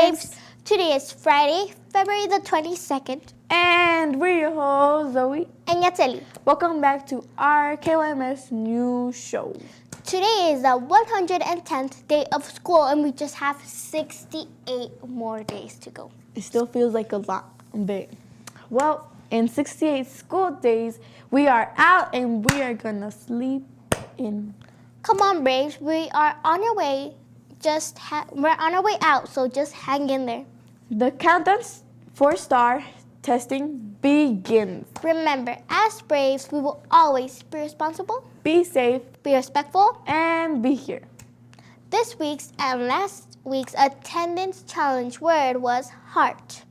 Braves. Today is Friday, February the 22nd. And we're your hosts, Zoe and Yatseli. Welcome back to our KYMS news show. Today is the 110th day of school and we just have 68 more days to go. It still feels like a lot, but well, in 68 school days, we are out and we are gonna sleep in. Come on, Braves, we are on our way. We're on our way out, so just hang in there. The countdown for star testing begins. Remember, as Braves, we will always be responsible, be safe, be respectful, and be here. This week's and last week's attendance challenge word was heart.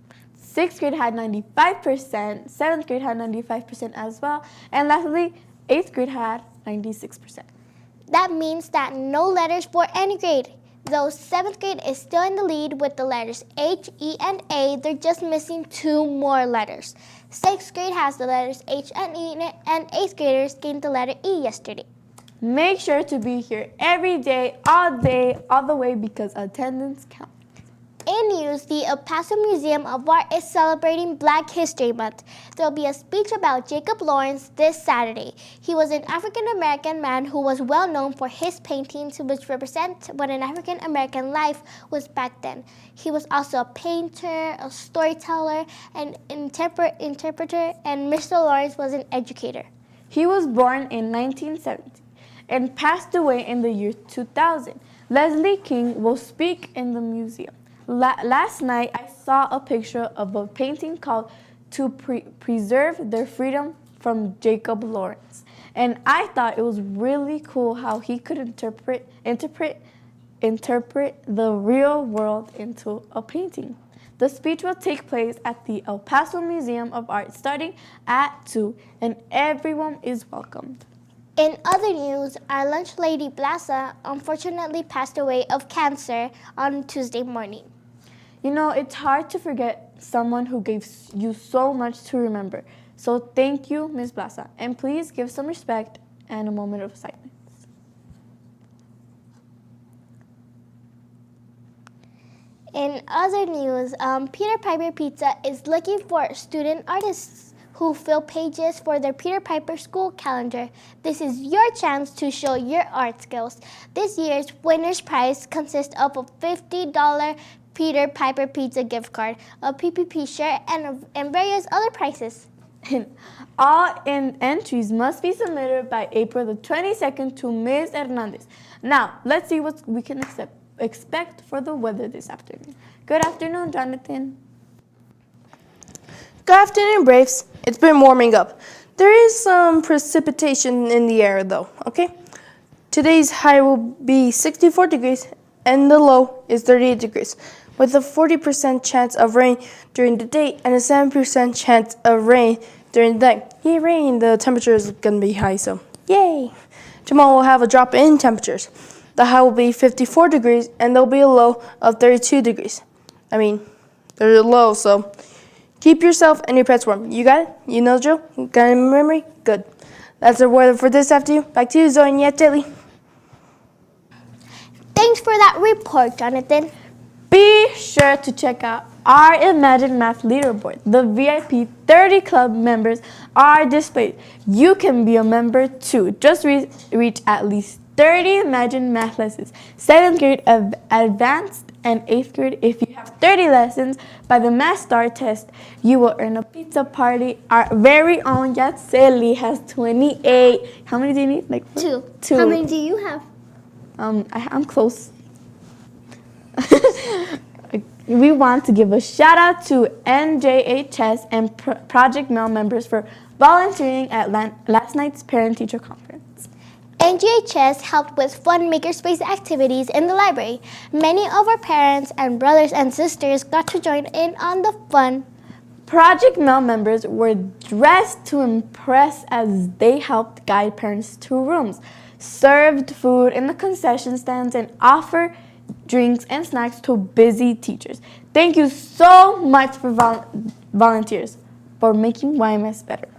6th grade had 95%, 7th grade had 95% as well, and lastly, 8th grade had 96%. That means that no letters for any grade. Though 7th grade is still in the lead with the letters H, E, and A, they're just missing 2 more letters. 6th grade has the letters H and E, and 8th graders gained the letter E yesterday. Make sure to be here every day, all the way, because attendance counts. In news, the El Paso Museum of Art is celebrating Black History Month. There will be a speech about Jacob Lawrence this Saturday. He was an African-American man who was well known for his paintings, which represent what an African-American life was back then. He was also a painter, a storyteller, an interpreter, and Mr. Lawrence was an educator. He was born in 1970 and passed away in the year 2000. Leslie King will speak in the museum. Last night, I saw a picture of a painting called To Preserve Their Freedom from Jacob Lawrence. And I thought it was really cool how he could interpret the real world into a painting. The speech will take place at the El Paso Museum of Art starting at 2, and everyone is welcomed. In other news, our lunch lady Blasa unfortunately passed away of cancer on Tuesday morning. You know, it's hard to forget someone who gave you so much to remember. So thank you, Ms. Blasa. And please give some respect and a moment of silence. In other news, Peter Piper Pizza is looking for student artists who fill pages for their Peter Piper school calendar. This is your chance to show your art skills. This year's winner's prize consists of a $50 Peter Piper Pizza gift card, a PPP shirt, and various other prizes. All entries must be submitted by April the 22nd to Ms. Hernandez. Now, let's see what we can expect for the weather this afternoon. Good afternoon, Jonathan. Good afternoon, Braves. It's been warming up. There is some precipitation in the air, though, okay? Today's high will be 64 degrees, and the low is 38 degrees, with a 40% chance of rain during the day and a 7% chance of rain during the night. Yay, rain! The temperature is going to be high, so yay! Tomorrow we'll have a drop in temperatures. The high will be 54 degrees, and there'll be a low of 32 degrees. I mean, there's a low, so keep yourself and your pets warm. You got it? You know the drill? You got it in memory? Good. That's the weather for this afternoon. Back to you, Zoe and Yeteli. Thanks for that report, Jonathan. Be sure to check out our Imagine Math leaderboard. The VIP 30 club members are displayed. You can be a member too. Just reach at least 30 Imagine Math lessons. 7th grade advanced and 8th grade. If you have 30 lessons by the Math Star test, you will earn a pizza party. Our very own Yatseli has 28. How many do you need? Like 2. 2. How many do you have? I'm close. We want to give a shout out to NJHS and Project Mail members for volunteering at last night's parent-teacher conference. NJHS helped with fun makerspace activities in the library. Many of our parents and brothers and sisters got to join in on the fun. Project Mail members were dressed to impress as they helped guide parents to rooms, served food in the concession stands, and offered drinks and snacks to busy teachers. Thank you so much for volunteers for making YMS better.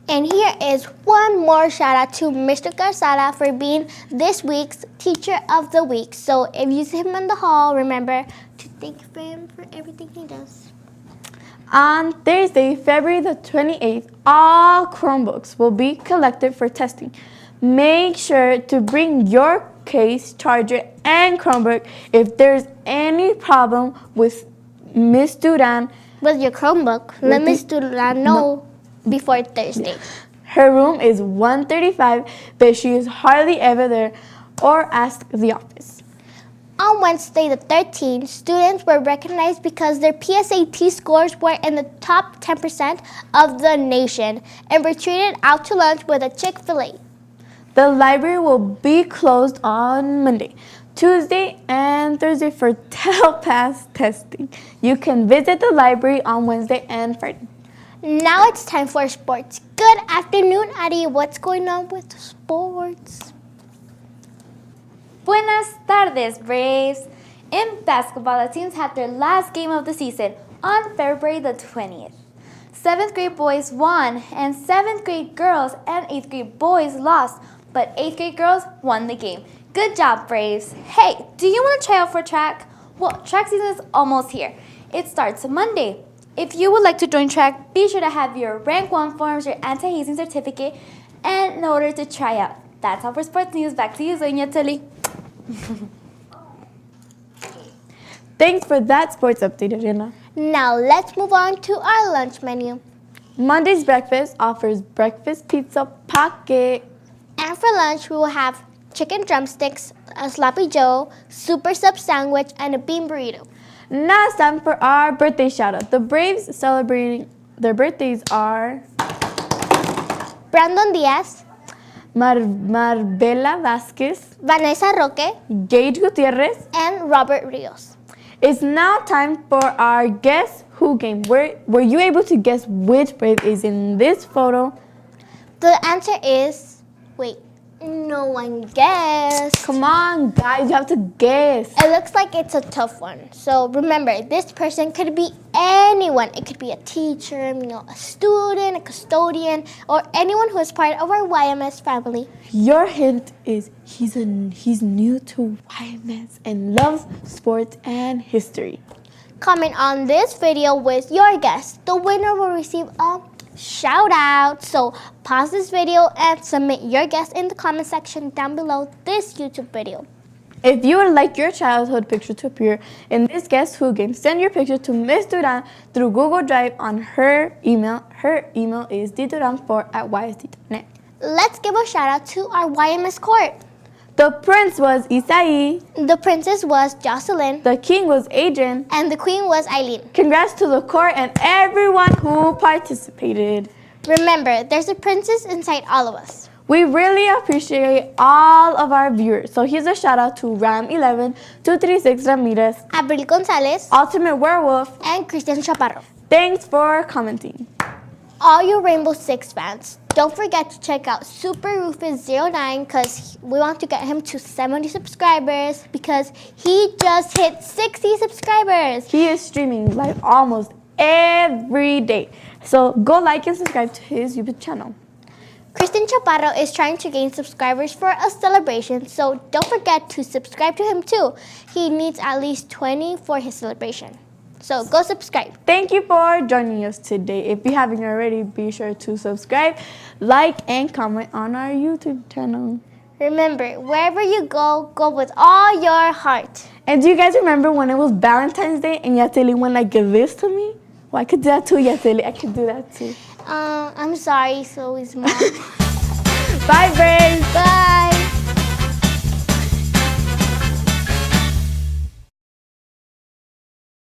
And here is one more shout out to Mr. Garzala for being this week's Teacher of the Week. So if you see him in the hall, remember to thank you for him for everything he does. On Thursday, February the 28th, all Chromebooks will be collected for testing. Make sure to bring your case, charger, and Chromebook. If there's any problem with Miss Duran, With your Chromebook, let Miss Duran know before Thursday. her room is 135, but she is hardly ever there, or ask the office. On Wednesday the 13th, students were recognized because their PSAT scores were in the top 10% of the nation and were treated out to lunch with a Chick-fil-A. The library will be closed on Monday, Tuesday, and Thursday for telepass testing. You can visit the library on Wednesday and Friday. Now it's time for sports. Good afternoon, Adi. What's going on with sports? Buenas tardes, Braves. In basketball, the teams had their last game of the season on February the 20th. 7th grade boys won, and 7th grade girls and 8th grade boys lost, but 8th grade girls won the game. Good job, Braves. Hey, do you want to try out for track? Well, track season is almost here. It starts Monday. If you would like to join track, be sure to have your rank 1 forms, your anti-hazing certificate, and in order to try out. That's all for sports news. Back to you, Zonia Tilly. Thanks for that sports update, Ariana. Now let's move on to our lunch menu. Monday's breakfast offers breakfast pizza pocket. And for lunch, we will have chicken drumsticks, a sloppy joe, super sub sandwich, and a bean burrito. Now it's time for our birthday shout out. The Braves celebrating their birthdays are Brandon Diaz, Marbella Vasquez, Vanessa Roque, Gage Gutierrez. and Robert Rios. It's now time for our Guess Who game. Were you able to guess which Brave is in this photo? The answer is, wait, no one guessed. Come on, guys, you have to guess. It looks like it's a tough one. So remember, this person could be anyone. It could be a teacher, a student, a custodian, or anyone who is part of our YMS family. Your hint is he's new to YMS and loves sports and history. Comment on this video with your guess. The winner will receive a shout out. So pause this video and submit your guess in the comment section down below this YouTube video. If you would like your childhood picture to appear in this Guess Who game, send your picture to Miss Duran through Google Drive on her email. Her email is dduran4@ysd.net. Let's give a shout out to our YMS court. The prince was Isai, The princess was Jocelyn the king was Adrian. and the queen was Eileen. Congrats to the court and everyone who participated. Remember, there's a princess inside all of us. We really appreciate all of our viewers. So here's a shout out to Ram11, 236 Ramirez, Abril Gonzalez Ultimate Werewolf. and Christian Chaparro. Thanks for commenting. All you Rainbow Six fans, don't forget to check out Super Rufus09 because we want to get him to 70 subscribers because he just hit 60 subscribers. He is streaming live almost every day. So go like and subscribe to his YouTube channel. Christian Chaparro is trying to gain subscribers for a celebration, so don't forget to subscribe to him too. He needs at least 20 for his celebration. So go subscribe. Thank you for joining us today. If you haven't already, be sure to subscribe, like, and comment on our YouTube channel. Remember, wherever you go, go with all your heart. And do you guys remember when it was Valentine's Day and Yateli went like give this to me? Well, I could do that too, Yateli. I could do that too. I'm sorry, so is mom. Bye, Braves. Bye.